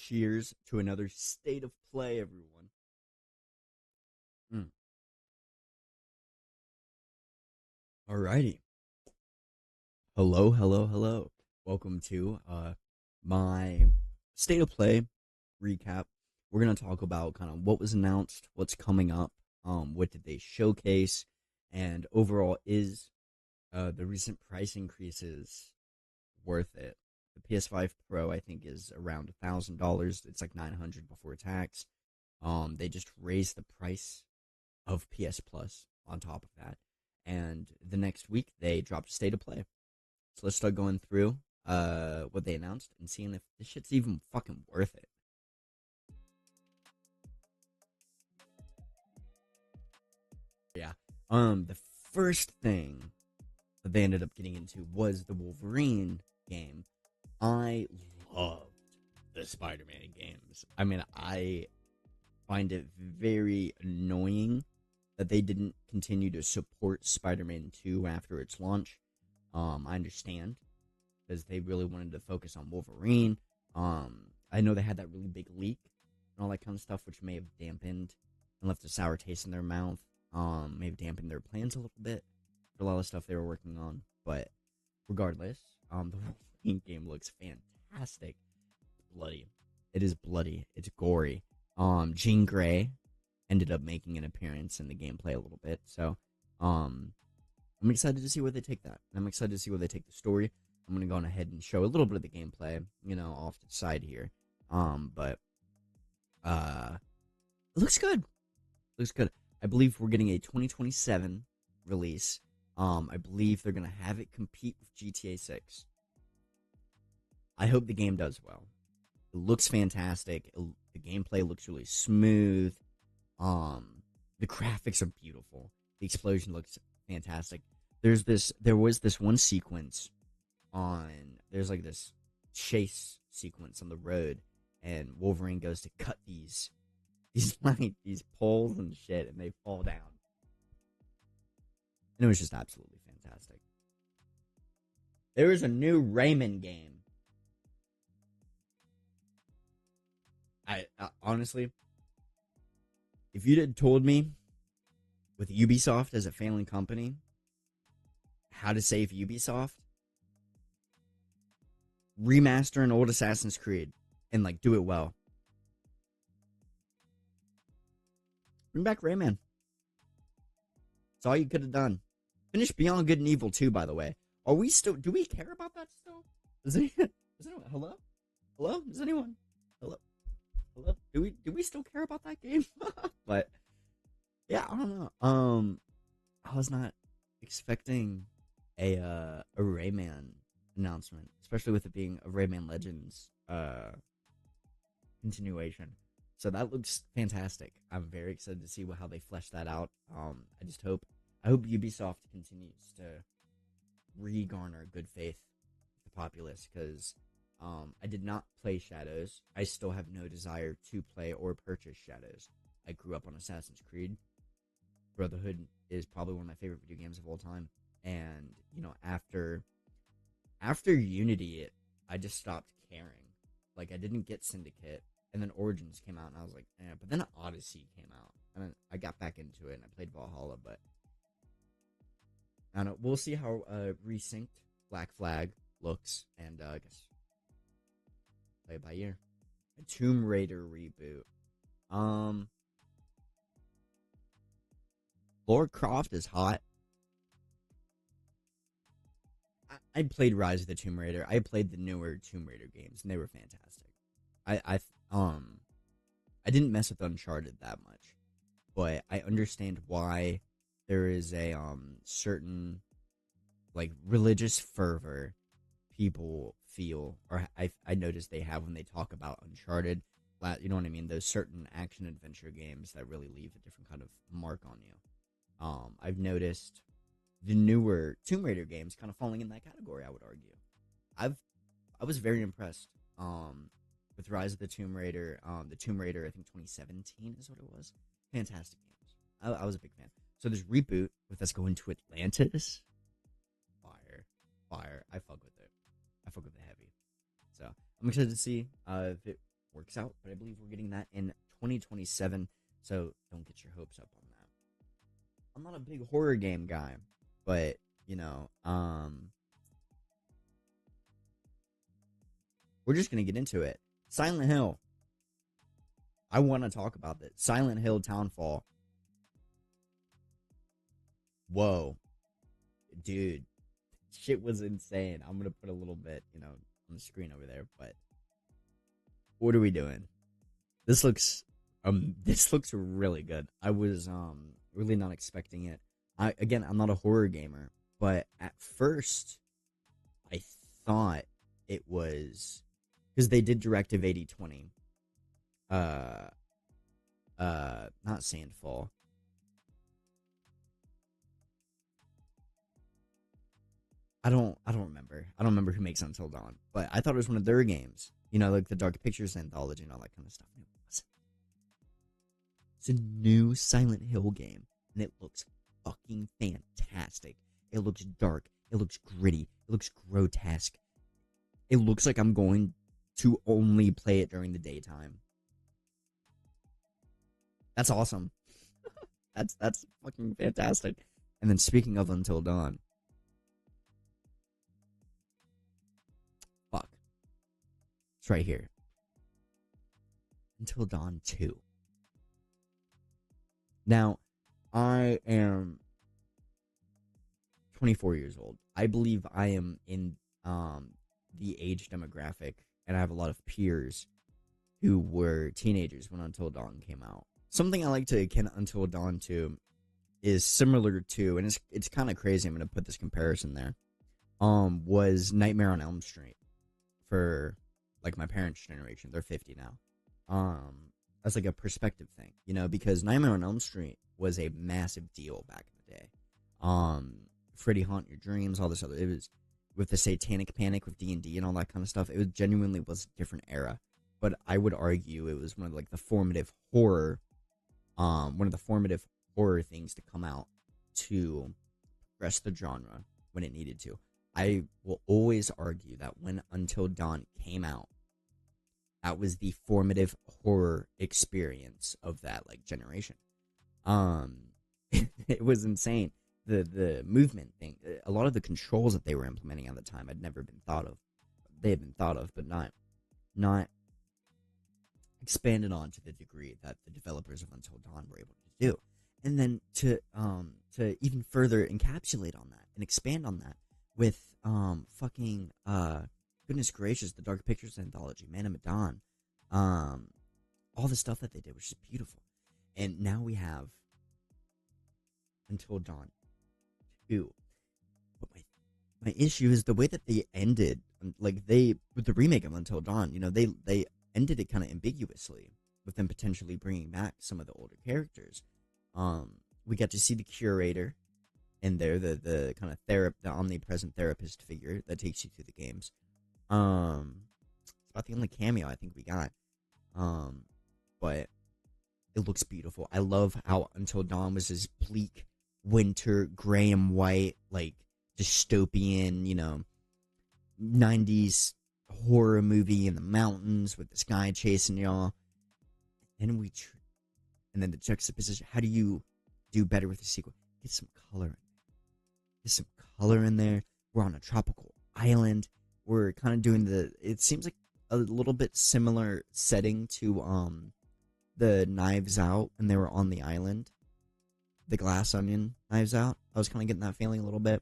Cheers to another state of play, everyone. Mm. Alrighty. Hello, hello, hello. Welcome to my state of play recap. We're gonna talk about kind of what was announced, what's coming up, what did they showcase, and overall is the recent price increases worth it? The PS5 Pro I think is around $1,000. It's like 900 before tax. They just raised the price of PS Plus on top of that. And the next week they dropped State of Play. So let's start going through what they announced and seeing if this shit's even fucking worth it. Yeah. The first thing that they ended up getting into was the Wolverine game. I loved the Spider-Man games. I mean, I find it very annoying that they didn't continue to support Spider-Man 2 after its launch. I understand because they really wanted to focus on Wolverine. I know they had that really big leak and all that kind of stuff, which may have dampened and left a sour taste in their mouth. May have dampened their plans a little bit for a lot of stuff they were working on. But regardless, the Wolverine game looks fantastic. Bloody. It is bloody. It's gory. Jean Grey ended up making an appearance in the gameplay a little bit. So, I'm excited to see where they take that. I'm excited to see where they take the story. I'm gonna go on ahead and show a little bit of the gameplay, off to the side here. But it looks good. It looks good. I believe we're getting a 2027 release. I believe they're gonna have it compete with GTA 6. I hope the game does well. It looks fantastic. The gameplay looks really smooth. The graphics are beautiful. The explosion looks fantastic. There was this one sequence there's like this chase sequence on the road, and Wolverine goes to cut these poles and shit, and they fall down. And it was just absolutely fantastic. There is a new Rayman game. I honestly, if you'd had told me with Ubisoft as a failing company how to save Ubisoft, remaster an old Assassin's Creed and like do it well. Bring back Rayman. It's all you could have done. Finish Beyond Good and Evil 2, by the way. Are we still? Do we care about that still? Is anyone? Hello? Hello? Is anyone? Hello? Hello? Do we still care about that game? But yeah, I don't know. I was not expecting a Rayman announcement, especially with it being a Rayman Legends continuation. So that looks fantastic. I'm very excited to see how they flesh that out. I hope Ubisoft continues to re-garner good faith with the populace, because I did not play Shadows. I still have no desire to play or purchase Shadows. I grew up on Assassin's Creed. Brotherhood is probably one of my favorite video games of all time. And, after Unity, I just stopped caring. Like, I didn't get Syndicate, and then Origins came out, and I was like, eh. But then Odyssey came out, and then I got back into it, and I played Valhalla, but I don't know. We'll see how resynced Black Flag looks, and I guess play it by ear. A Tomb Raider reboot. Lara Croft is hot. I played Rise of the Tomb Raider. I played the newer Tomb Raider games, and they were fantastic. I I um I didn't mess with Uncharted that much, but I understand why there is a certain like religious fervor people feel, or I notice they have when they talk about Uncharted. You know what I mean? Those certain action adventure games that really leave a different kind of mark on you. I've noticed the newer Tomb Raider games kind of falling in that category. I would argue. I was very impressed with Rise of the Tomb Raider. I think 2017 is what it was. Fantastic games. I was a big fan. So this reboot with us going to Atlantis. Fire. I fuck with it. I fuck with it heavy. So I'm excited to see if it works out, but I believe we're getting that in 2027. So don't get your hopes up on that. I'm not a big horror game guy, but we're just gonna get into it. Silent Hill. I want to talk about this. Silent Hill Townfall. Whoa, dude, shit was insane. I'm gonna put a little bit, on the screen over there. But what are we doing? This looks, this looks really good. I was really not expecting it. I'm not a horror gamer, but at first, I thought it was because they did directive 80/20. Uh, not Sandfall. I don't remember. I don't remember who makes Until Dawn, but I thought it was one of their games. Like the Dark Pictures anthology and all that kind of stuff. And it wasn't. It's a new Silent Hill game, and it looks fucking fantastic. It looks dark. It looks gritty. It looks grotesque. It looks like I'm going to only play it during the daytime. That's awesome. That's fucking fantastic. And then speaking of Until Dawn, fuck, it's right here. Until Dawn 2. Now, I am 24 years old. I believe I am in the age demographic, and I have a lot of peers who were teenagers when Until Dawn came out. Something I like to akin Until Dawn to is similar to, and it's kind of crazy. I'm gonna put this comparison there. Was Nightmare on Elm Street for like my parents' generation? They're 50 now. As like a perspective thing, because Nightmare on Elm Street was a massive deal back in the day. Freddy Haunt Your Dreams, all this other. It was with the Satanic Panic with D&D and all that kind of stuff. It was genuinely was a different era, but I would argue it was one of like the formative horror. One of the formative horror things to come out to progress the genre when it needed to. I will always argue that when Until Dawn came out, that was the formative horror experience of that like generation. It was insane. The movement thing, a lot of the controls that they were implementing at the time had never been thought of. They had been thought of, but not expanded on to the degree that the developers of Until Dawn were able to do. And then to even further encapsulate on that and expand on that with fucking goodness gracious, the Dark Pictures anthology, Man of Medan, all the stuff that they did was just beautiful. And now we have Until Dawn 2. But my issue is the way that they ended, like with the remake of Until Dawn, they ended it kind of ambiguously with them potentially bringing back some of the older characters. We got to see the curator in there, the kind of the omnipresent therapist figure that takes you through the games. It's about the only cameo I think we got. But it looks beautiful. I love how Until Dawn was this bleak winter, gray and white, like dystopian, 90s horror movie in the mountains with this guy chasing y'all. And then the juxtaposition. How do you do better with the sequel? Get some color in there. Get some color in there. We're on a tropical island. We're kind of doing it seems like a little bit similar setting to the Knives Out, and they were on the island. The Glass Onion Knives Out. I was kind of getting that feeling a little bit.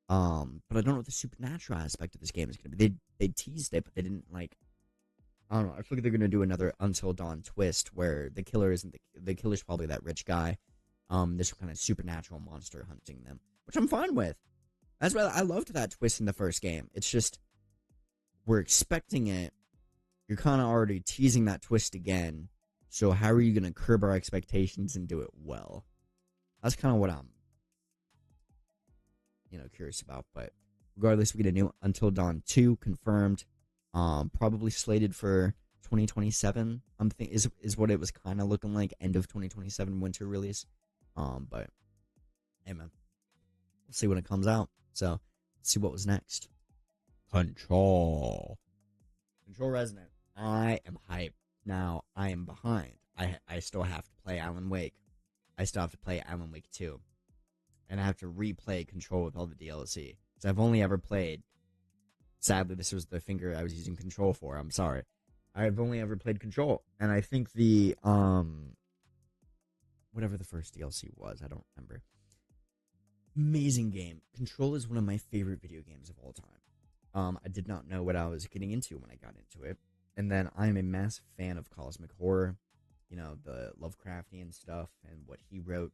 But I don't know what the supernatural aspect of this game is going to be. They teased it, but they didn't I don't know. I feel like they're going to do another Until Dawn twist where the killer isn't the killer's probably that rich guy. This kind of supernatural monster hunting them, which I'm fine with. That's why I loved that twist in the first game. It's just we're expecting it. You're kind of already teasing that twist again. So how are you going to curb our expectations and do it well? That's kind of what I'm, curious about. But regardless, we get a new Until Dawn 2 confirmed. Probably slated for 2027. I'm think is what it was kind of looking like. End of 2027 winter release. But hey man, we'll see when it comes out. So let's see what was next. Control Resonant. I am hyped. Now I am behind. I still have to play Alan Wake. I still have to play Alan Wake 2. And I have to replay Control with all the DLC. Because I've only ever played. Sadly, this was the finger I was using Control for. I'm sorry. I've only ever played Control. And I think the whatever the first DLC was, I don't remember. Amazing game. Control is one of my favorite video games of all time. I did not know what I was getting into when I got into it. And then I'm a massive fan of cosmic horror, the Lovecraftian stuff and what he wrote,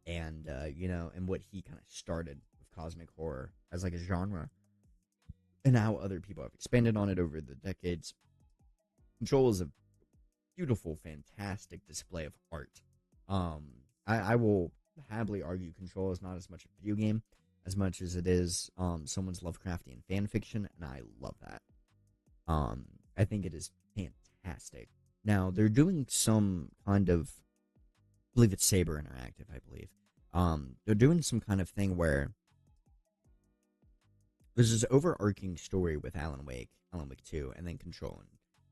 and and what he kind of started with cosmic horror as like a genre, and how other people have expanded on it over the decades. Control is a beautiful, fantastic display of art. I will happily argue Control is not as much a video game as much as it is someone's Lovecraftian fan fiction, and I love that. I think it is fantastic. Now they're doing some kind of, I believe it's Saber Interactive. I believe they're doing some kind of thing where there's this overarching story with Alan Wake 2, and then Control, and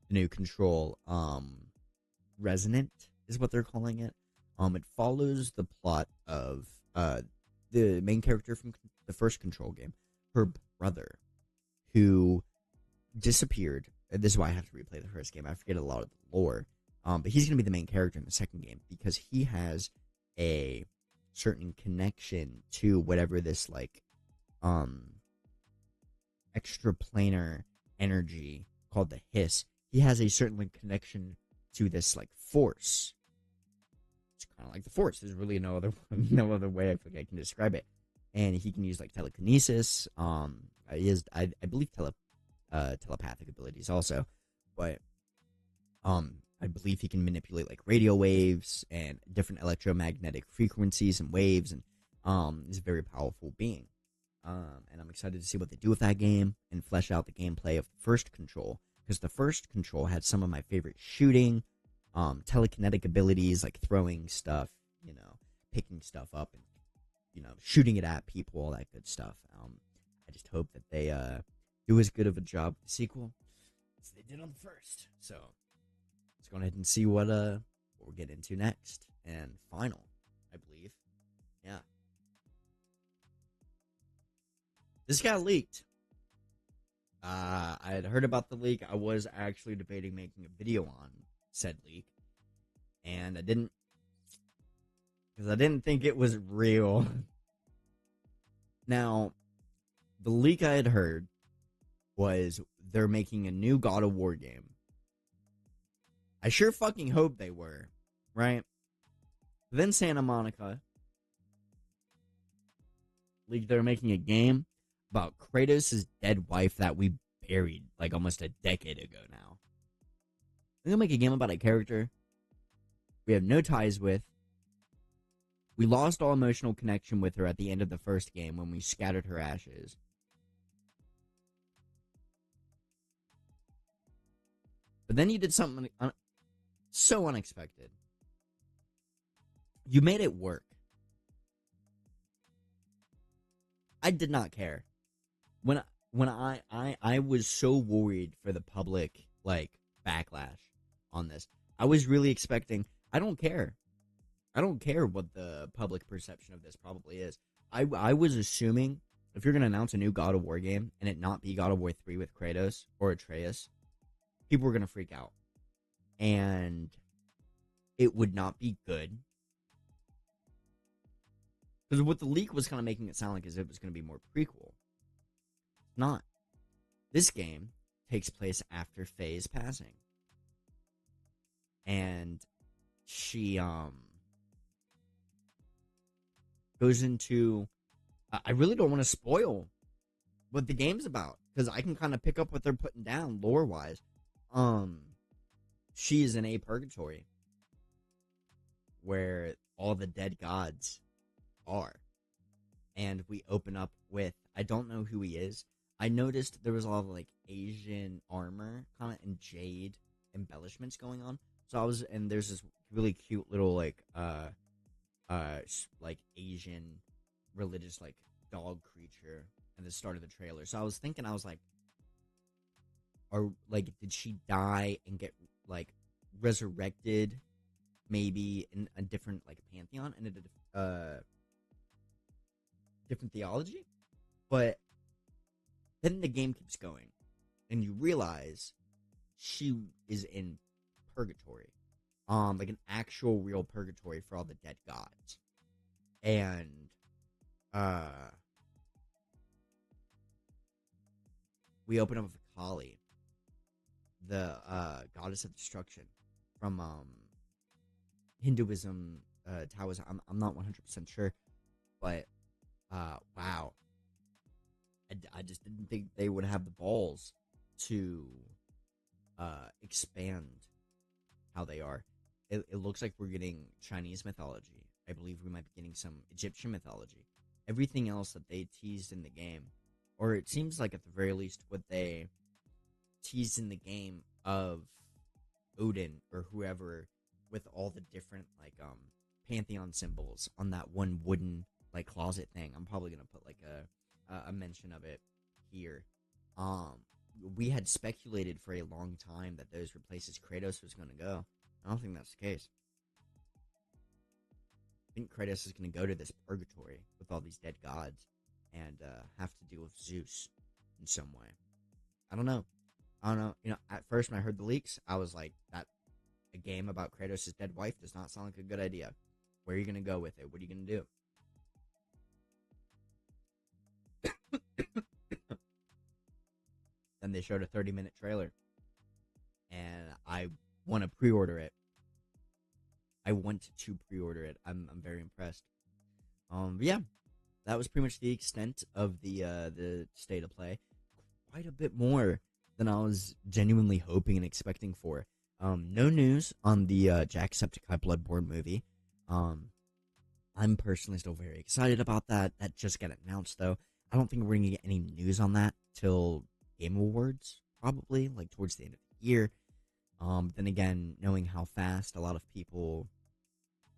the new Control, Resonant is what they're calling it. It follows the plot of the main character from the first Control game, her brother, who disappeared. This is why I have to replay the first game. I forget a lot of the lore. But he's going to be the main character in the second game because he has a certain connection to whatever this extraplanar energy called the Hiss. He has a certain connection to this force. It's kind of like the Force. There's really no other way I feel like I can describe it. And he can use telekinesis. He has I believe telepathic abilities also, but I believe he can manipulate radio waves and different electromagnetic frequencies and waves, and is a very powerful being. And I'm excited to see what they do with that game and flesh out the gameplay of the first Control, because the first Control had some of my favorite shooting, telekinetic abilities like throwing stuff, picking stuff up and shooting it at people, all that good stuff. I just hope that they do as good of a job with the sequel as they did on the first. So let's go ahead and see what we'll get into next and final, I believe. Yeah. This got leaked. I had heard about the leak. I was actually debating making a video on said leak, and I didn't, because I didn't think it was real. Now, the leak I had heard was they're making a new God of War game. I sure fucking hope they were, right? Then Santa Monica leaked they're making a game about Kratos' dead wife that we buried almost a decade ago now. They're gonna make a game about a character we have no ties with. We lost all emotional connection with her at the end of the first game when we scattered her ashes. But then you did something so unexpected. You made it work. I did not care. When I was so worried for the public backlash on this. I was really expecting, I don't care what the public perception of this probably is. I was assuming if you're going to announce a new God of War game and it not be God of War 3 with Kratos or Atreus, people were going to freak out. And it would not be good. Because what the leak was kind of making it sound like is it was going to be more prequel. It's not. This game takes place after Faye's passing. And she goes into, I really don't want to spoil what the game's about, because I can kind of pick up what they're putting down lore wise. She is in a purgatory where all the dead gods are, and we open up with, I don't know who he is. I noticed there was a lot of Asian armor kind of and jade embellishments going on. So I was, and there's this really cute little Asian religious dog creature at the start of the trailer. So I was thinking, I was like, or like did she die and get like resurrected maybe in a different like pantheon and a different theology? But then the game keeps going and you realize she is in purgatory, like an actual real purgatory for all the dead gods. And uh we open up with Kali, the goddess of destruction from Hinduism, Taoism. I'm not 100% sure, but wow, I just didn't think they would have the balls to expand how they are. It looks like we're getting Chinese mythology. I believe we might be getting some Egyptian mythology. Everything else that they teased in the game, or it seems like at the very least what they teased in the game of Odin or whoever with all the different like pantheon symbols on that one wooden like closet thing. I'm probably gonna put like a mention of it here. Um, we had speculated for a long time that those were places Kratos was gonna go. I don't think that's the case. I think Kratos is gonna go to this purgatory with all these dead gods and have to deal with Zeus in some way. I don't know. I don't know. You know, at first when I heard the leaks, I was like, that a game about Kratos' dead wife does not sound like a good idea. Where are you gonna go with it? What are you gonna do? Then they showed a 30-minute trailer, and I want to pre-order it. I want to pre-order it. I'm very impressed. But yeah, that was pretty much the extent of the state of play. Quite a bit more than I was genuinely hoping and expecting for. No news on the Jacksepticeye Bloodborne movie. I'm personally still very excited about that. That just got announced though. I don't think we're gonna get any news on that till Game Awards, probably like towards the end of the year. Then again, knowing how fast a lot of people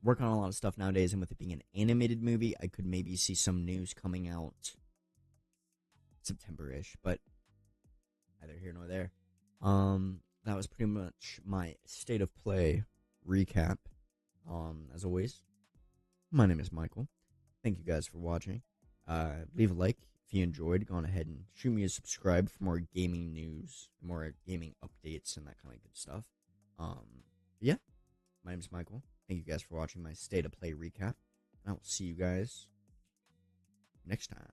work on a lot of stuff nowadays, and with it being an animated movie, I could maybe see some news coming out September-ish, but neither here nor there. That was pretty much my state of play recap. As always, my name is Michael. Thank you guys for watching. Leave a like if you enjoyed. Go on ahead and shoot me a subscribe for more gaming news, more gaming updates, and that kind of good stuff. Yeah, my name is Michael. Thank you guys for watching my state of play recap, and I will see you guys next time.